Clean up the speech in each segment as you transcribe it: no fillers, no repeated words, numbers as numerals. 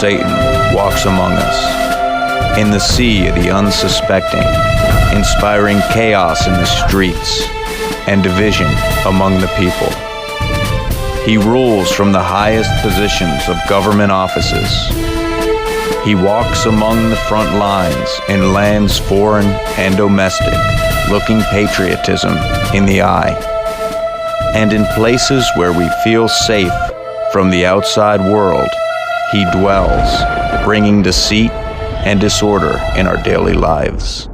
Satan walks among us, in the sea of the unsuspecting, inspiring chaos in the streets and division among the people. He rules from the highest positions of government offices. He walks among the front lines in lands foreign and domestic, looking patriotism in the eye. And in places where we feel safe from the outside world, he dwells, bringing deceit and disorder in our daily lives.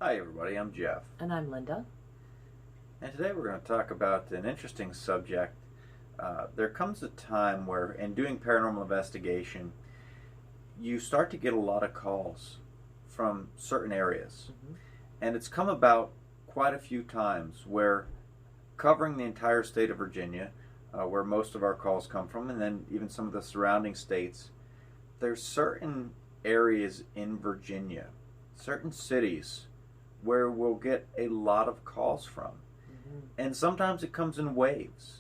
Hi everybody, I'm Jeff. And I'm Linda. And today we're going to talk about an interesting subject. There comes a time where, in doing paranormal investigation, you start to get a lot of calls from certain areas. Mm-hmm. And it's come about quite a few times where, covering the entire state of Virginia, where most of our calls come from, and then even some of the surrounding states, there's certain areas in Virginia, certain cities, where we'll get a lot of calls from. Mm-hmm. And sometimes it comes in waves.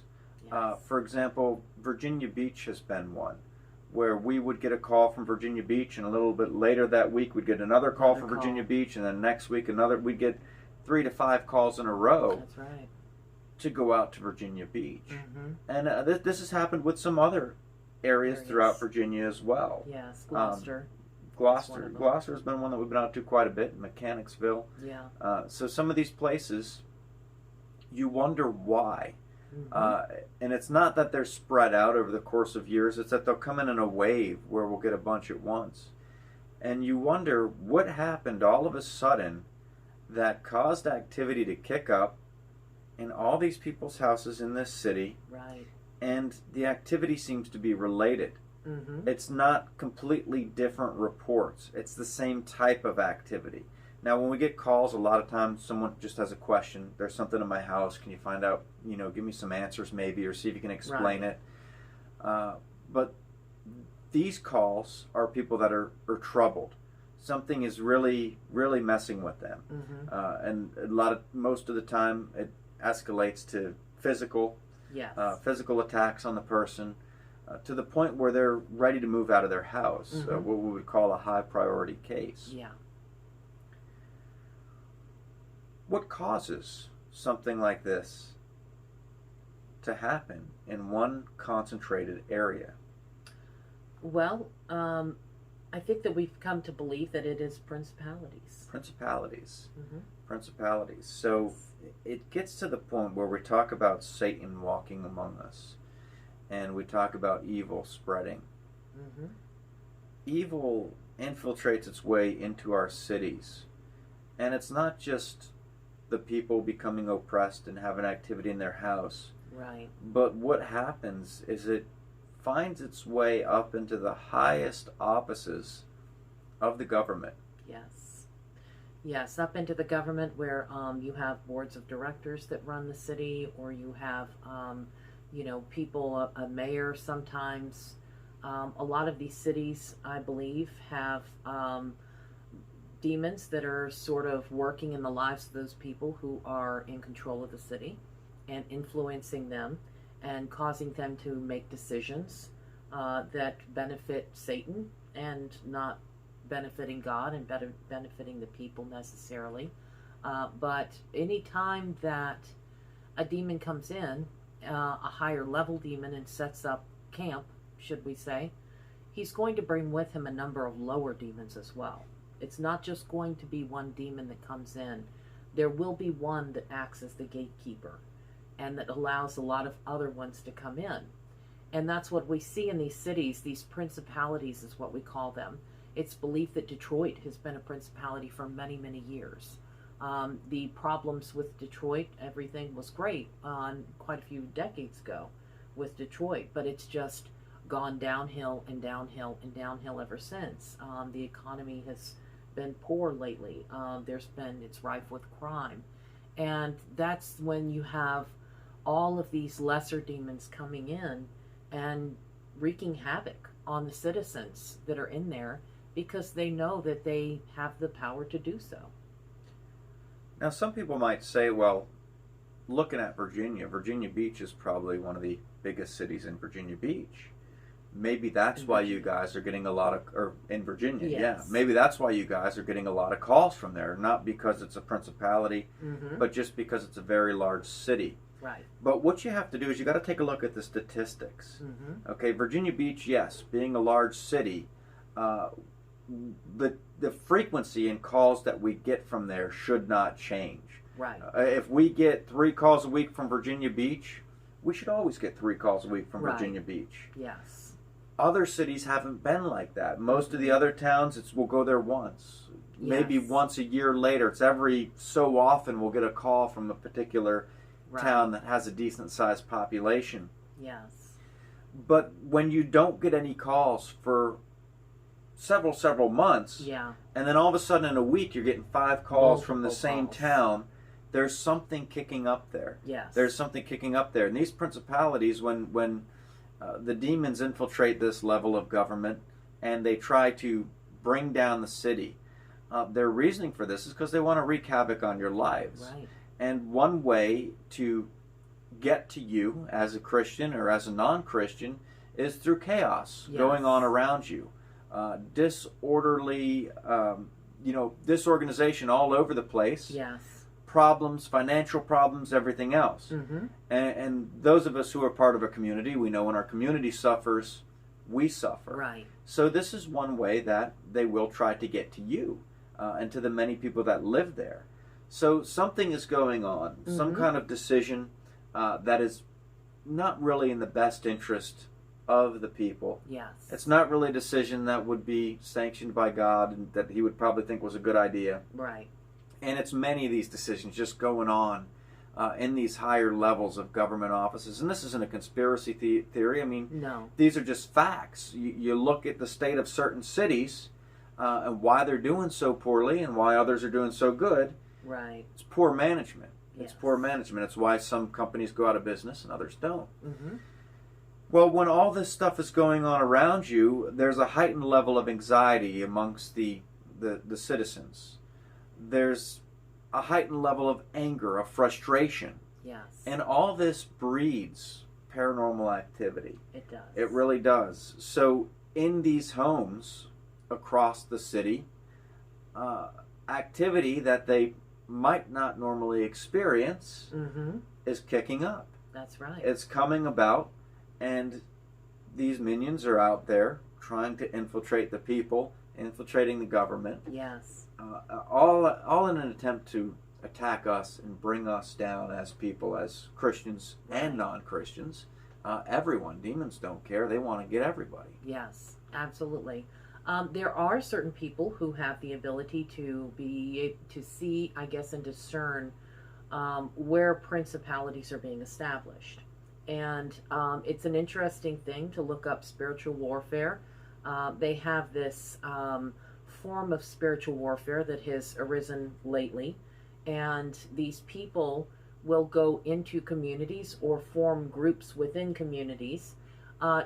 Yes. For example, Virginia Beach has been one, where we would get a call from Virginia Beach, and a little bit later that week we'd get another call from Virginia Beach, and then next week we'd get 3 to 5 calls in a row. That's right. To go out to Virginia Beach. Mm-hmm. And this has happened with some other areas throughout Virginia as well. Yes, Gloucester. Gloucester has been one that we've been out to quite a bit, Mechanicsville. Yeah. So some of these places, you wonder why. Mm-hmm. And it's not that they're spread out over the course of years, it's that they'll come in a wave where we'll get a bunch at once. And you wonder what happened all of a sudden that caused activity to kick up in all these people's houses in this city. Right. And the activity seems to be related. Mm-hmm. It's not completely different reports. It's the same type of activity. Now, when we get calls, a lot of times someone just has a question. There's something in my house. Can you find out, give me some answers maybe, or see if you can explain it. But these calls are people that are troubled. Something is really, really messing with them. Mm-hmm. And most of the time, it escalates to physical attacks on the person, to the point where they're ready to move out of their house. Mm-hmm. What we would call a high priority case. Yeah. What causes something like this to happen in one concentrated area? Well, I think that we've come to believe that it is principalities. Principalities. Mm-hmm. Principalities. So it gets to the point where we talk about Satan walking among us, and we talk about evil spreading. Mm-hmm. Evil infiltrates its way into our cities, and it's not just the people becoming oppressed and having activity in their house. Right. But what happens is it finds its way up into the highest offices of the government. Yes, up into the government where you have boards of directors that run the city, or you have, people, a mayor sometimes. A lot of these cities, I believe, have demons that are sort of working in the lives of those people who are in control of the city and influencing them and causing them to make decisions that benefit Satan and not benefiting God and benefiting the people necessarily. But any time that a demon comes in, a higher level demon, and sets up camp, should we say, he's going to bring with him a number of lower demons as well. It's not just going to be one demon that comes in. There will be one that acts as the gatekeeper and that allows a lot of other ones to come in. And that's what we see in these cities. These principalities is what we call them. It's believed that Detroit has been a principality for many, many years. The problems with Detroit, everything was great quite a few decades ago with Detroit, but it's just gone downhill and downhill and downhill ever since. The economy has been poor lately. It's rife with crime. And that's when you have all of these lesser demons coming in and wreaking havoc on the citizens that are in there because they know that they have the power to do so. Now, some people might say, well, looking at Virginia Beach is probably one of the biggest cities in Virginia Beach. Maybe that's why you guys are getting a lot of, or in Virginia, Yes. yeah. Maybe that's why you guys are getting a lot of calls from there, not because it's a principality, but just because it's a very large city. Right. But what you have to do is you got to take a look at the statistics. Okay, Virginia Beach, yes, being a large city, the frequency in calls that we get from there should not change. Right. If we get 3 calls a week from Virginia Beach, we should always get 3 calls a week from Virginia Beach. Yes. Other cities haven't been like that. Most of the other towns, we'll go there once. Maybe once a year later. It's every so often we'll get a call from a particular town that has a decent sized population. Yes. But when you don't get any calls for several months, and then all of a sudden in a week you're getting 5 calls from the same town, there's something kicking up there. Yes. There's something kicking up there. And these principalities, when the demons infiltrate this level of government and they try to bring down the city, their reasoning for this is because they want to wreak havoc on your lives. Right. And one way to get to you as a Christian or as a non-Christian is through chaos going on around you. Disorderly, disorganization all over the place. Yes. Problems, financial problems, everything else. And those of us who are part of a community, we know when our community suffers, we suffer. Right. So this is one way that they will try to get to you and to the many people that live there. So something is going on, some kind of decision that is not really in the best interest of the people. Yes. It's not really a decision that would be sanctioned by God and that he would probably think was a good idea. Right. And it's many of these decisions just going on in these higher levels of government offices. And this isn't a conspiracy theory. I mean, these are just facts. You look at the state of certain cities and why they're doing so poorly and why others are doing so good. Right. It's poor management. It's poor management. It's why some companies go out of business and others don't. Well, when all this stuff is going on around you, there's a heightened level of anxiety amongst the citizens. There's a heightened level of anger, of frustration. Yes. And all this breeds paranormal activity. It does. It really does. So in these homes across the city, activity that they might not normally experience is kicking up. That's right. It's coming about, and these minions are out there trying to infiltrate the people, infiltrating the government. Yes. All in an attempt to attack us and bring us down as people, as Christians and non-Christians. Everyone. Demons don't care. They want to get everybody. Yes, absolutely. There are certain people who have the ability to see, I guess, and discern where principalities are being established. And it's an interesting thing to look up spiritual warfare. They have this form of spiritual warfare that has arisen lately. And these people will go into communities or form groups within communities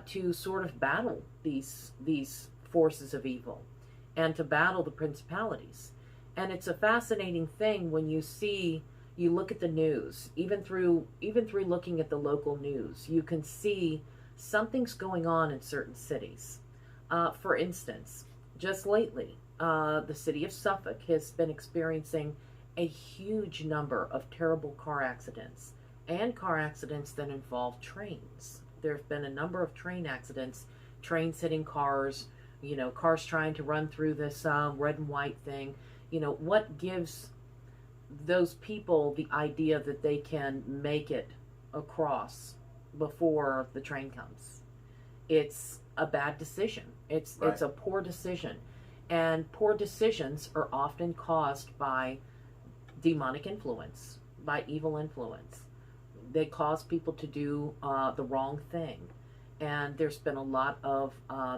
to sort of battle these forces of evil and to battle the principalities. And it's a fascinating thing when you look at the news, even through looking at the local news, you can see something's going on in certain cities. For instance, just lately, the city of Suffolk has been experiencing a huge number of terrible car accidents and car accidents that involve trains. There have been a number of train accidents, trains hitting cars, cars trying to run through this red and white thing. What gives those people the idea that they can make it across before the train comes? It's a bad decision. It's a poor decision. And poor decisions are often caused by demonic influence, by evil influence. They cause people to do the wrong thing. And there's been a lot of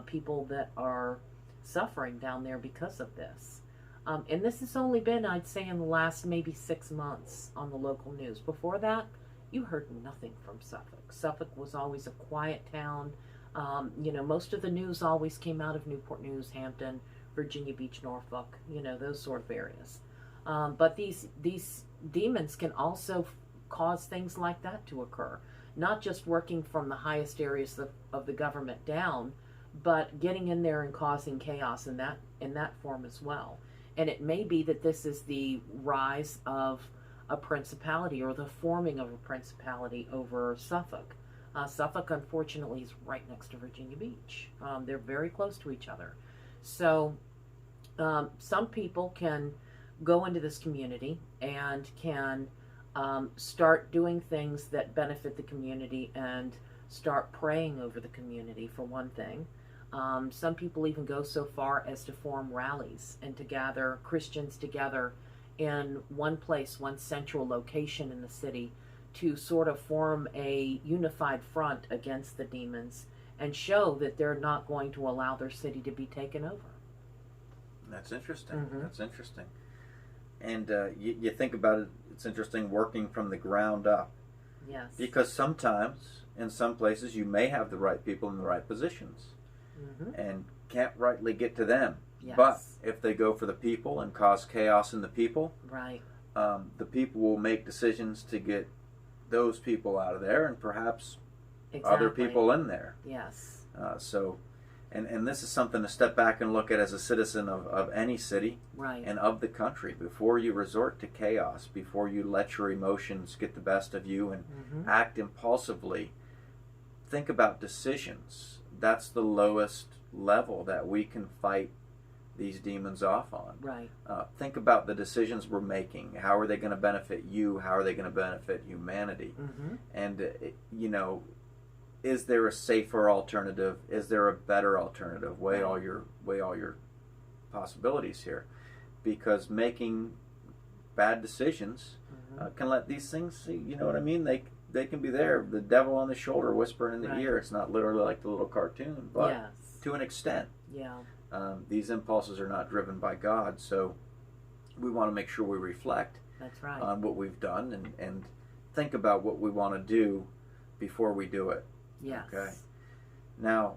people that are suffering down there because of this. And this has only been, I'd say, in the last maybe 6 months on the local news. Before that, you heard nothing from Suffolk. Suffolk was always a quiet town. Most of the news always came out of Newport News, Hampton, Virginia Beach, Norfolk, those sort of areas. But these demons can also cause things like that to occur. Not just working from the highest areas of the government down, but getting in there and causing chaos in that form as well. And it may be that this is the rise of a principality, or the forming of a principality over Suffolk. Suffolk, unfortunately, is right next to Virginia Beach. They're very close to each other. So some people can go into this community and can start doing things that benefit the community and start praying over the community, for one thing. Some people even go so far as to form rallies and to gather Christians together in one place, one central location in the city, to sort of form a unified front against the demons and show that they're not going to allow their city to be taken over. That's interesting. That's interesting. And you think about it, it's interesting working from the ground up. Yes. Because sometimes, in some places, you may have the right people in the right positions and can't rightly get to them. Yes. But if they go for the people and cause chaos in the people, right, the people will make decisions to get those people out of there and perhaps other people in there. Yes. And this is something to step back and look at as a citizen of any city, right, and of the country, before you resort to chaos, before you let your emotions get the best of you and act impulsively. Think about decisions. That's the lowest level that we can fight these demons off on. Right. Think about the decisions we're making. How are they going to benefit you? How are they going to benefit humanity? And, is there a safer alternative? Is there a better alternative? Weigh all your possibilities here, because making bad decisions can let these things see. You know what I mean? They can be there, the devil on the shoulder whispering in the ear. It's not literally like the little cartoon, but to an extent. Yeah. These impulses are not driven by God, so we want to make sure we reflect on what we've done and think about what we want to do before we do it. Yes. Okay. Now,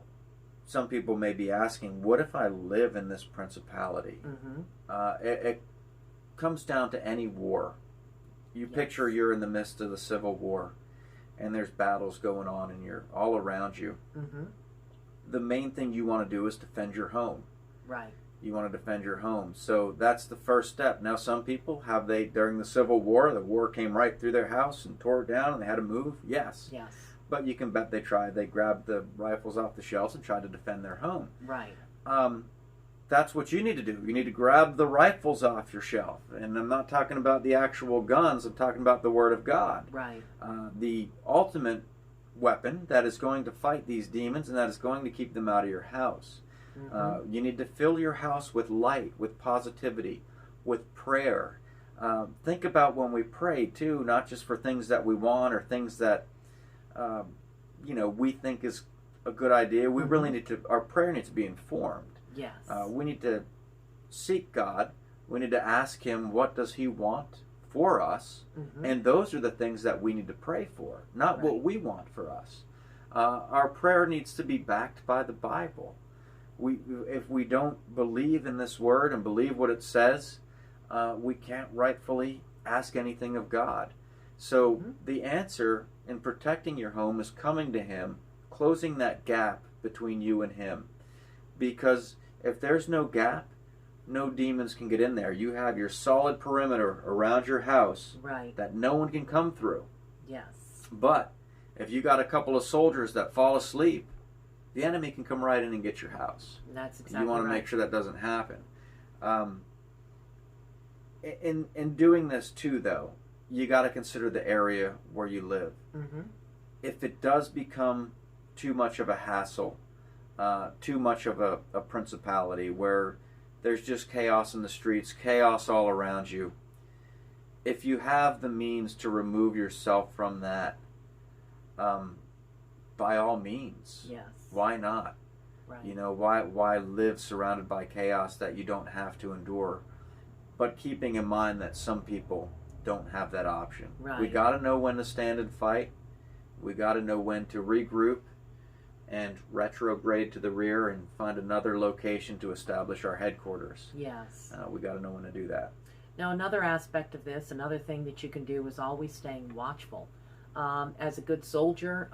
some people may be asking, what if I live in this principality? It comes down to any war. You picture you're in the midst of the Civil War, and there's battles going on, and you're all around you. The main thing you want to do is defend your home. Right. You want to defend your home. So that's the first step. Now, some people, during the Civil War, the war came right through their house and tore it down, and they had to move? Yes. Yes. But you can bet they tried. They grabbed the rifles off the shelves and tried to defend their home. Right. That's what you need to do. You need to grab the rifles off your shelf. And I'm not talking about the actual guns. I'm talking about the Word of God. Right. The ultimate weapon that is going to fight these demons and that is going to keep them out of your house. You need to fill your house with light, with positivity, with prayer. Think about when we pray, too, not just for things that we want or things that we think is a good idea. We really need to, our prayer needs to be informed. Yes. We need to seek God. We need to ask Him, what does He want for us? And those are the things that we need to pray for, not what we want for us. Our prayer needs to be backed by the Bible. If we don't believe in this Word and believe what it says, we can't rightfully ask anything of God. So the answer in protecting your home is coming to Him, closing that gap between you and Him. Because if there's no gap, no demons can get in there. You have your solid perimeter around your house that no one can come through. Yes. But if you got a couple of soldiers that fall asleep, the enemy can come right in and get your house. That's exactly right. You want to make sure that doesn't happen. In doing this too, though, you got to consider the area where you live. If it does become too much of a hassle, too much of a principality where there's just chaos in the streets, chaos all around you, if you have the means to remove yourself from that, by all means. Yes. Why not? Right. Why live surrounded by chaos that you don't have to endure? But keeping in mind that some people don't have that option. Right. We got to know when to stand and fight. We got to know when to regroup and retrograde to the rear and find another location to establish our headquarters. Yes. We got to know when to do that. Now, another aspect of this, another thing that you can do is always staying watchful. As a good soldier,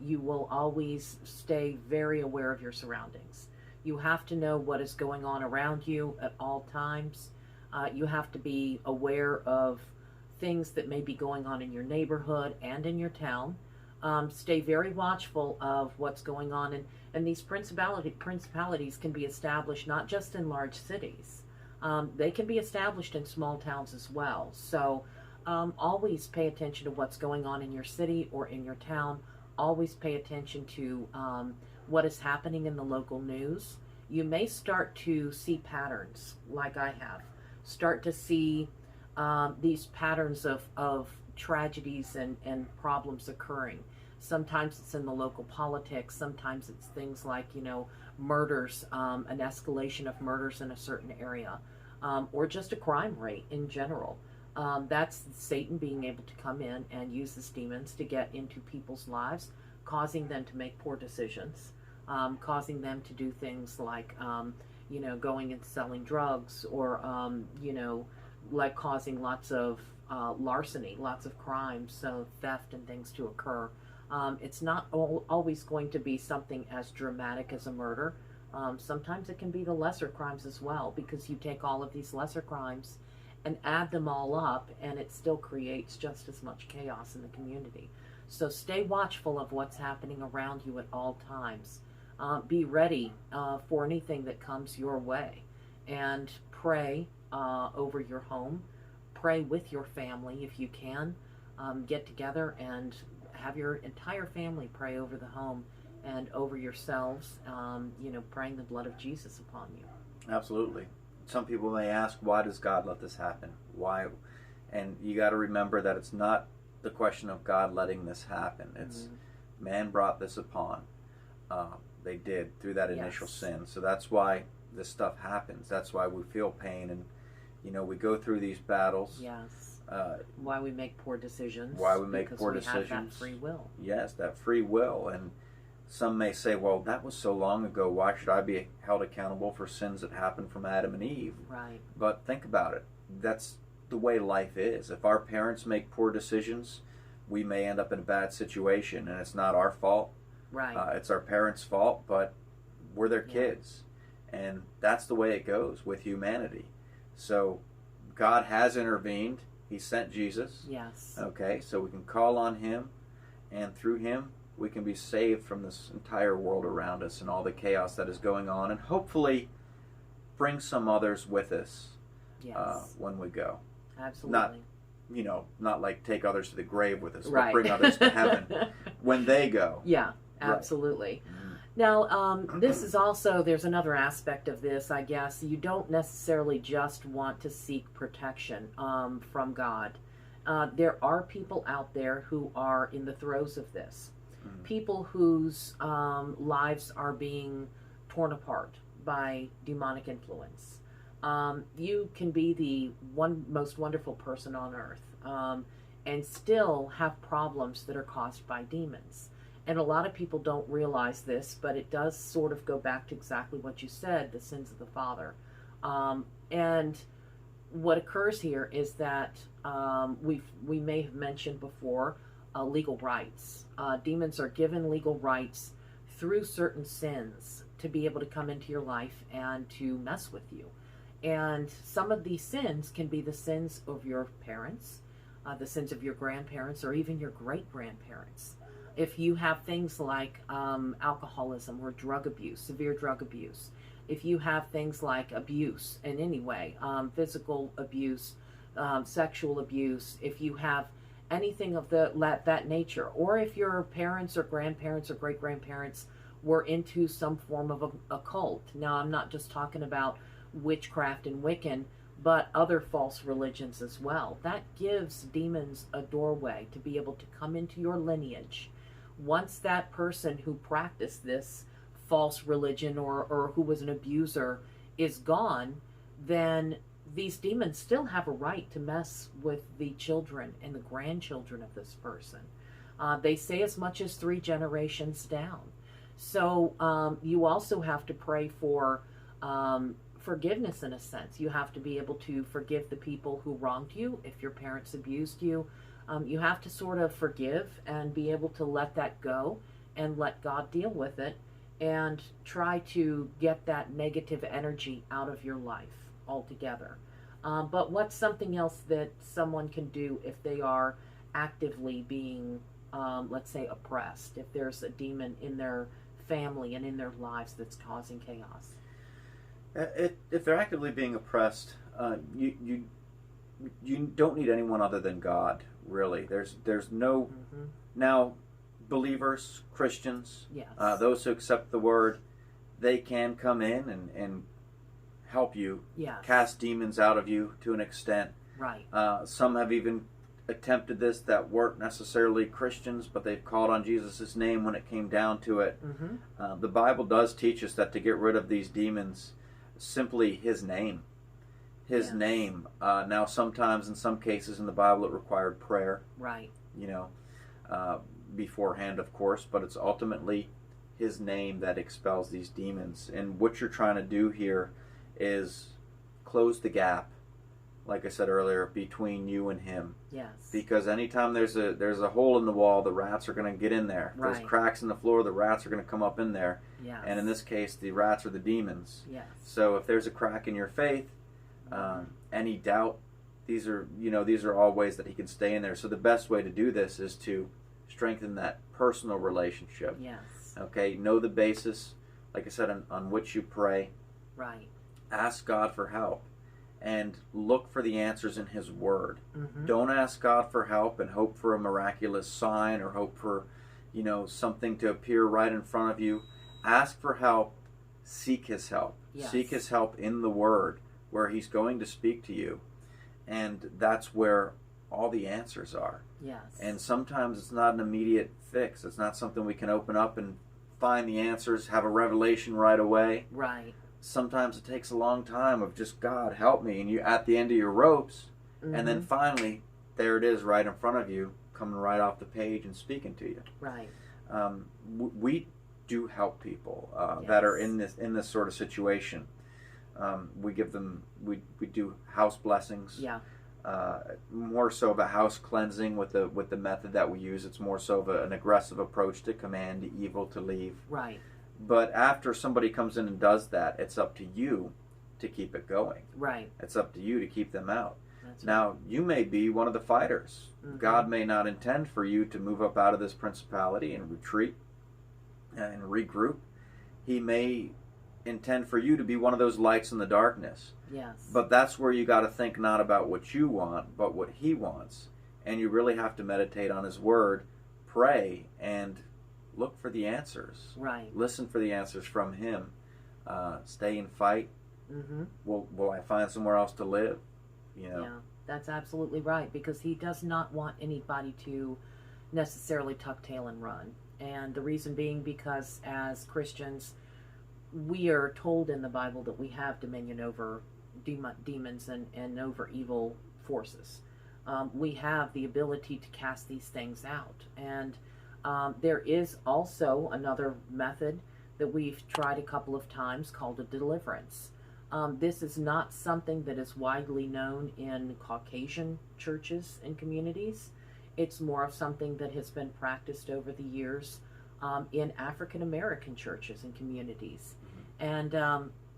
you will always stay very aware of your surroundings. You have to know what is going on around you at all times. You have to be aware of things that may be going on in your neighborhood and in your town. Stay very watchful of what's going on. And these principalities can be established not just in large cities. They can be established in small towns as well. So always pay attention to what's going on in your city or in your town. Always pay attention to what is happening in the local news. You may start to see patterns, like I have. Start to see these patterns of tragedies and problems occurring. Sometimes it's in the local politics. Sometimes it's things like, murders, an escalation of murders in a certain area, or just a crime rate in general. That's Satan being able to come in and use his demons to get into people's lives, causing them to make poor decisions, causing them to do things like, going and selling drugs, or, like causing lots of larceny, lots of crimes, so theft and things to occur. It's not always going to be something as dramatic as a murder. Sometimes it can be the lesser crimes as well, because you take all of these lesser crimes and add them all up, and it still creates just as much chaos in the community. So stay watchful of what's happening around you at all times. Be ready for anything that comes your way, and pray over your home. Pray with your family if you can. Get together and have your entire family pray over the home and over yourselves, praying the blood of Jesus upon you. Absolutely. Some people may ask, why does God let this happen? Why? And you got to remember that it's not the question of God letting this happen. It's man brought this upon. They did through that initial sin. So that's why this stuff happens. That's why we feel pain, and we go through these battles. Yes. Why we make poor decisions. Why we make poor because decisions. We have that free will. Yes, that free will. And some may say, well, that was so long ago. Why should I be held accountable for sins that happened from Adam and Eve? Right. But think about it. That's the way life is. If our parents make poor decisions, we may end up in a bad situation, and it's not our fault. Right. It's our parents' fault, but we're their kids. And that's the way it goes with humanity. So God has intervened. He sent Jesus. Yes. Okay, so we can call on him, and through him we can be saved from this entire world around us and all the chaos that is going on, and hopefully bring some others with us when we go. Absolutely. Not like take others to the grave with us, right. but bring others to heaven when they go. Yeah, absolutely. Right. Now, this is also, there's another aspect of this, I guess. You don't necessarily just want to seek protection from God. There are people out there who are in the throes of this. People whose lives are being torn apart by demonic influence. You can be the most wonderful person on earth and still have problems that are caused by demons. And a lot of people don't realize this, but it does sort of go back to exactly what you said, the sins of the father. And what occurs here is that we may have mentioned before legal rights. Demons are given legal rights through certain sins to be able to come into your life and to mess with you. And some of these sins can be the sins of your parents, the sins of your grandparents, or even your great-grandparents. If you have things like alcoholism or drug abuse, severe drug abuse, if you have things like abuse in any way, physical abuse, sexual abuse, if you have anything of that nature, or if your parents or grandparents or great-grandparents were into some form of a cult. Now, I'm not just talking about witchcraft and Wiccan, but other false religions as well. That gives demons a doorway to be able to come into your lineage. Once that person who practiced this false religion or who was an abuser is gone, then these demons still have a right to mess with the children and the grandchildren of this person. They say as much as 3 generations down. So you also have to pray for forgiveness in a sense. You have to be able to forgive the people who wronged you. If your parents abused you, you have to sort of forgive and be able to let that go and let God deal with it and try to get that negative energy out of your life altogether. But what's something else that someone can do if they are actively being, let's say, oppressed? If there's a demon in their family and in their lives that's causing chaos? If they're actively being oppressed, you don't need anyone other than God. Really, there's no now believers, Christians, Yes. Those who accept the word, they can come in and help you Yes. cast demons out of you to an extent. Right. Some have even attempted this that weren't necessarily Christians, but they've called on Jesus' name when it came down to it. The Bible does teach us that to get rid of these demons, simply His name. His name. Now, sometimes, in some cases in the Bible, it required prayer. Right. Beforehand, of course, but it's ultimately His name that expels these demons. And what you're trying to do here is close the gap, like I said earlier, between you and Him. Yes. Because anytime there's a hole in the wall, the rats are going to get in there. If there's cracks in the floor, the rats are going to come up in there. Yes. And in this case, the rats are the demons. Yes. So if there's a crack in your faith, any doubt, these are all ways that he can stay in there. So the best way to do this is to strengthen that personal relationship. Yes. Okay, know the basis, like I said, on which you pray. Right. Ask God for help and look for the answers in His Word. Don't ask God for help and hope for a miraculous sign or hope for, something to appear right in front of you. Ask for help. Seek His help. Yes. Seek His help in the Word, where He's going to speak to you. And that's where all the answers are. Yes. And sometimes it's not an immediate fix. It's not something we can open up and find the answers, have a revelation right away. Right. Sometimes it takes a long time of just, God, help me. And you're at the end of your ropes. And then finally, there it is right in front of you, coming right off the page and speaking to you. Right. We do help people that are in this sort of situation. We give them, we do house blessings. Yeah. More so of a house cleansing with the method that we use. It's more so of an aggressive approach to command evil to leave. Right. But after somebody comes in and does that, it's up to you to keep it going. Right. It's up to you to keep them out. That's Now, you may be one of the fighters. God may not intend for you to move up out of this principality and retreat and regroup. He may intend for you to be one of those lights in the darkness. Yes. But that's where you got to think not about what you want, but what He wants. And you really have to meditate on His Word, pray, and look for the answers. Right. Listen for the answers from Him. Stay and fight. Will I find somewhere else to live? Yeah, that's absolutely right, because He does not want anybody to necessarily tuck tail and run. And the reason being because as Christians, we are told in the Bible that we have dominion over demons and over evil forces. We have the ability to cast these things out. And there is also another method that we've tried a couple of times called a deliverance. This is not something that is widely known in Caucasian churches and communities. It's more of something that has been practiced over the years in African American churches and communities. And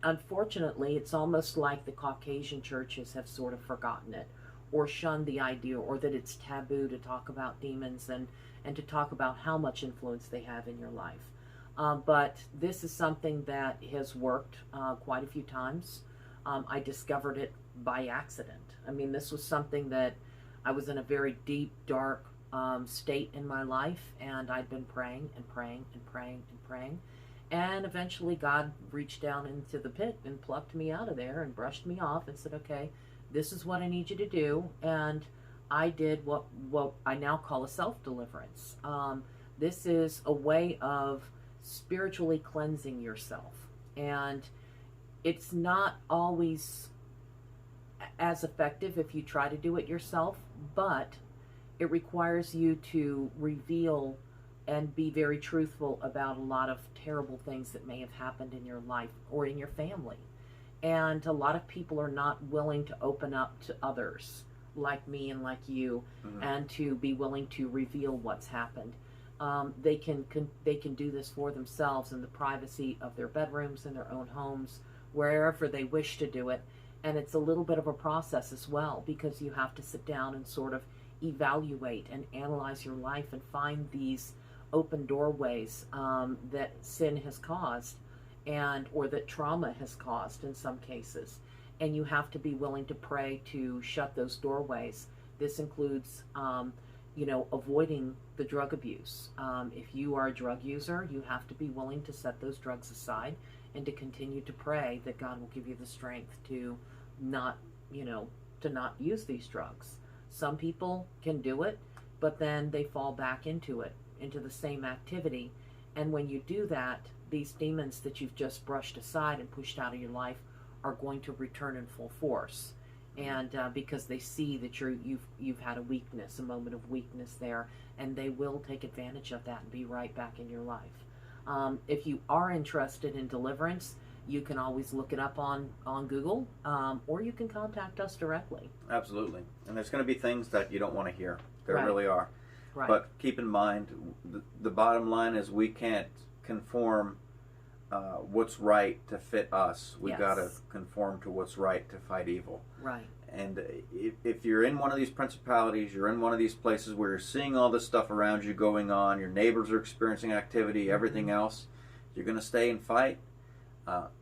unfortunately, it's almost like the Caucasian churches have sort of forgotten it or shunned the idea, or that it's taboo to talk about demons and to talk about how much influence they have in your life. But this is something that has worked quite a few times. I discovered it by accident. I mean, this was something that I was in a very deep, dark state in my life, and I'd been praying and praying and praying and praying. And eventually God reached down into the pit and plucked me out of there and brushed me off and said, okay, this is what I need you to do. And I did what I now call a self-deliverance. This is a way of spiritually cleansing yourself. And it's not always as effective if you try to do it yourself, but it requires you to reveal and be very truthful about a lot of terrible things that may have happened in your life or in your family. And a lot of people are not willing to open up to others like me and like you, and to be willing to reveal what's happened. They can do this for themselves in the privacy of their bedrooms, in their own homes, wherever they wish to do it. And it's a little bit of a process as well, because you have to sit down and sort of evaluate and analyze your life and find these open doorways that sin has caused, and or that trauma has caused in some cases. And you have to be willing to pray to shut those doorways. This includes avoiding the drug abuse. If you are a drug user, you have to be willing to set those drugs aside and to continue to pray that God will give you the strength to not use these drugs. Some people can do it, but then they fall back into the same activity. And when you do that, these demons that you've just brushed aside and pushed out of your life are going to return in full force. And because they see that you've had a moment of weakness there, and they will take advantage of that and be right back in your life. If you are interested in deliverance, you can always look it up on Google, or you can contact us directly. Absolutely. And there's going to be things that you don't want to hear. There Right. really are. Right. But keep in mind, the bottom line is we can't conform what's right to fit us. We've got to conform to what's right to fight evil. Right. And if you're in one of these principalities, you're in one of these places where you're seeing all this stuff around you going on, your neighbors are experiencing activity, everything else, you're going to stay and fight,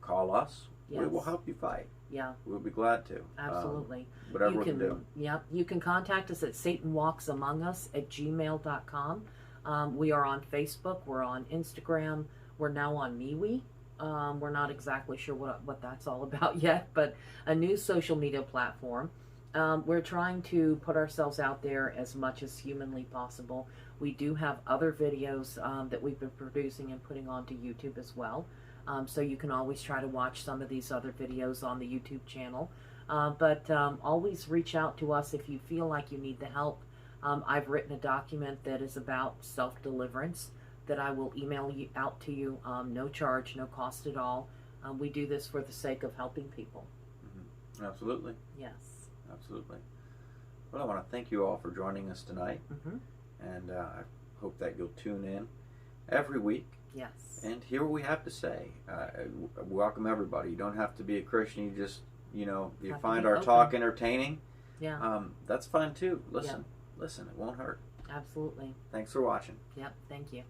call us. Yes. We will help you fight. Yeah. We'll be glad to. Absolutely. Whatever we can do. Yeah. You can contact us at satanwalksamongus@gmail.com. We are on Facebook. We're on Instagram. We're now on MeWe. We're not exactly sure what that's all about yet, but a new social media platform. We're trying to put ourselves out there as much as humanly possible. We do have other videos that we've been producing and putting onto YouTube as well. So you can always try to watch some of these other videos on the YouTube channel. But always reach out to us if you feel like you need the help. I've written a document that is about self-deliverance that I will email out to you, no charge, no cost at all. We do this for the sake of helping people. Mm-hmm. Absolutely. Yes. Absolutely. Well, I want to thank you all for joining us tonight. Mm-hmm. And I hope that you'll tune in every week. Yes. And hear what we have to say. Welcome everybody. You don't have to be a Christian. You just, you find our talk entertaining. Yeah. That's fine too. Listen. Listen. It won't hurt. Absolutely. Thanks for watching. Yep. Thank you.